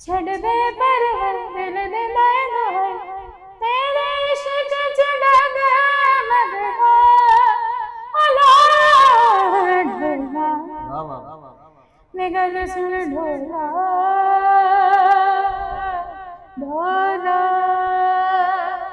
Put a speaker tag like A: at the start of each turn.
A: छड़ दे पर दिल दे मैनू तेरे इश्क च डग मगदा ढोला
B: वाह वाह वाह वाह।
A: वे गल सुन ढोला